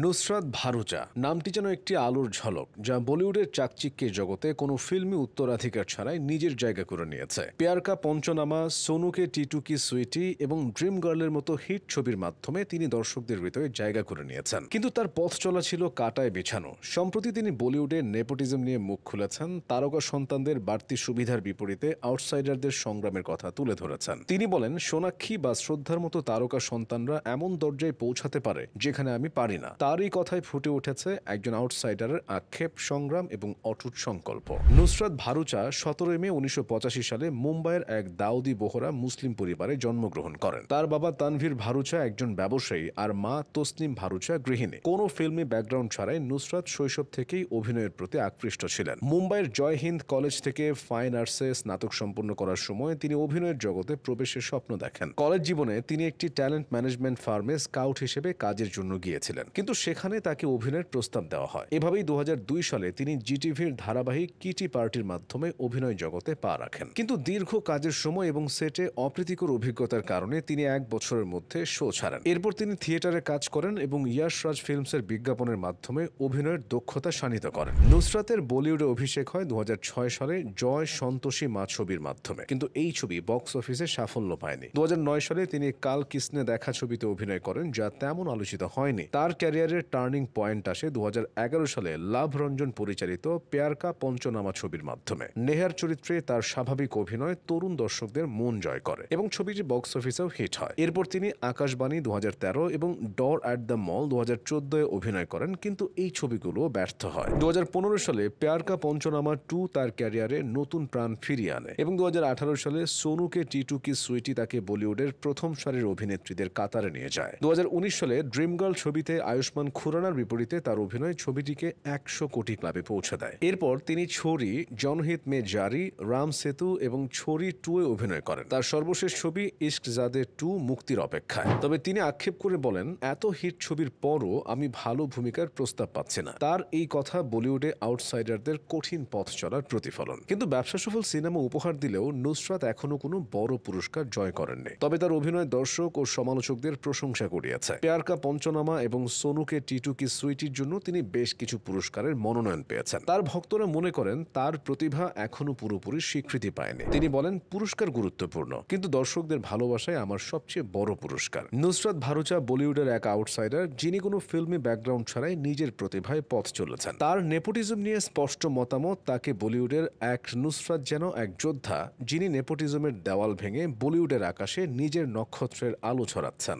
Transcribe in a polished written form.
নুসরাত ভারুচা নামটি যেন একটি আলোর ঝলক, যা বলিউডের চাকচিক্যের জগতে কোনো ফিল্মি উত্তরাধিকার ছাড়াই নিজের জায়গা করে নিয়েছে। প্যার কা পঞ্চনামা, সোনুকে টিটু কি সুইটি এবং ড্রিম গার্লের মতো হিট ছবির মাধ্যমে তিনি দর্শকদের হৃদয়ে জায়গা করে নিয়েছেন। কিন্তু তার পথ চলা ছিল কাঁটায় বিছানো। সম্প্রতি তিনি বলিউডে নেপোটিজম নিয়ে মুখ খুলেছেন, তারকা সন্তানদের বাড়তি সুবিধার বিপরীতে আউটসাইডারদের সংগ্রামের কথা তুলে ধরেছেন। তিনি বলেন, সোনাক্ষী বা শ্রদ্ধার মতো তারকা সন্তানরা এমন দরজায় পৌঁছাতে পারে যেখানে আমি পারি না। তারই কথায় ফুটে উঠেছে একজন আউটসাইডারের আক্ষেপ, সংগ্রাম এবং অটুট সংকল্প। নুসরাত ভারুচা 17 মে 1985 সালে মুম্বাইয়ের এক দাউদি বোহরা মুসলিম পরিবারে জন্মগ্রহণ করেন। তার বাবা তানভীর ভারুচা একজন ব্যবসায়ী আর মা তসনিম ভারুচা গৃহিণী। কোনো ফিল্মি ব্যাকগ্রাউন্ড ছাড়াই নুসরাত শৈশব থেকেই অভিনয়ের প্রতি আকৃষ্ট ছিলেন। মুম্বাইয়ের জয় হিন্দ কলেজ থেকে ফাইন আর্টসে স্নাতক সম্পন্ন করার সময় তিনি অভিনয়ের জগতে প্রবেশের স্বপ্ন দেখেন। কলেজ জীবনে তিনি একটি ট্যালেন্ট ম্যানেজমেন্ট ফার্মে স্কাউট হিসেবে কাজের জন্য গিয়েছিলেন, কিন্তু সেখানে তাকে অভিনয়ের প্রস্তাব দেওয়া হয়। এভাবেই 2002 সালে তিনি জিটিভির ধারাবাহিক কিটি পার্টির মাধ্যমে অভিনয় জগতে পা রাখেন। কিন্তু দীর্ঘ কাজের সময় এবং সেটে অপ্রীতিকর অভিজ্ঞতার কারণে তিনি 1 বছরের মধ্যে শো ছাড়েন। এরপর তিনি থিয়েটারে কাজ করেন এবং ইয়াশ রাজ ফিল্মসের বিজ্ঞাপনের মাধ্যমে অভিনয়ের দক্ষতা শানিত করেন। নুসরাতের বলিউডে অভিষেক হয় 2006 সালে জয় সন্তোষী মা ছবির মাধ্যমে, কিন্তু এই ছবি বক্স অফিসে সাফল্য পায়নি। 2009 সালে তিনি কাল কিসনে দেখা ছবিতে অভিনয় করেন, যা তেমন আলোচিত হয়নি। তার ক্যারিয়ারের টার্নিং পয়েন্ট আসে 2011 সালে লাভ রঞ্জন পরিচালিত প্যার কা পঞ্চনামা ছবির মাধ্যমে। নেহার চরিত্রে তার স্বাভাবিক অভিনয় তরুণ দর্শকদের মন জয় করে এবং ছবিটি বক্স অফিসেও হিট হয়। এরপর তিনি আকাশবাণী 2013 এবং ডর অ্যাট দ্য মল 2014 অভিনয় করেন, কিন্তু এই ছবিগুলো ব্যর্থ হয়। 2015 সালে প্যার কা পঞ্চনামা 2 তার ক্যারিয়ারে নতুন প্রাণ ফিরিয়ে আনে এবং 2018 সালে সোনুকে টিটু কি সুইটি তাকে বলিউডের প্রথম সারির অভিনেত্রীদের কাতারে নিয়ে যায়। 2019 সালে ড্রিম গার্ল ছবিতে আয়ুষ্মান খুরানার বিপরীতে তার অভিনয় ছবিটিকে 100 কোটি ক্লাবে পৌঁছে দেয়। এরপর তিনি ছোরি, জনহিত মে জারি, রাম সেতু এবং ছোরি 2 এ অভিনয় করেন। তার সর্বশেষ ছবি ইশক জাদে 2 মুক্তির অপেক্ষায়। তবে তিনি আক্ষেপ করে বলেন, এত হিট ছবির পরও আমি ভালো ভূমিকার প্রস্তাব পাচ্ছি না। তার এই কথা বলিউডে আউটসাইডারদের কঠিন পথ চলার প্রতিফলন। কিন্তু ব্যবসা সফল সিনেমা উপহার দিলেও নুসরাত এখনো কোনো বড় পুরস্কার জয় করেননি। তবে তার অভিনয় দর্শক ও সমালোচকদের প্রশংসা কুড়িয়েছে। প্যার কা পঞ্চনামা এবং সোনুকে টিটু কি সুইটির জন্য তিনি বেশ কিছু পুরস্কারের মনোনয়ন পেয়েছেন। তার ভক্তরা মনে করেন তার প্রতিভা এখনো পুরোপুরি স্বীকৃতি পায়নি। তিনি বলেন, পুরস্কার গুরুত্বপূর্ণ, কিন্তু দর্শকদের ভালোবাসায় আমার সবচেয়ে বড় পুরস্কার। নুসরাত ভারুচা বলিউডের এক আউটসাইডার, যিনি কোনো ফিল্মি ব্যাকগ্রাউন্ড ছাড়াই নিজের প্রতিভায় পথ চলেছেন। তার নেপোটিজম নিয়ে স্পষ্ট মতামত, তাকে বলিউডের এক নুসরাত যেন এক যোদ্ধা, যিনি নেপোটিজমের দেওয়াল ভেঙে বলিউডের আকাশে নিজের নক্ষত্রের আলো ছড়াচ্ছেন।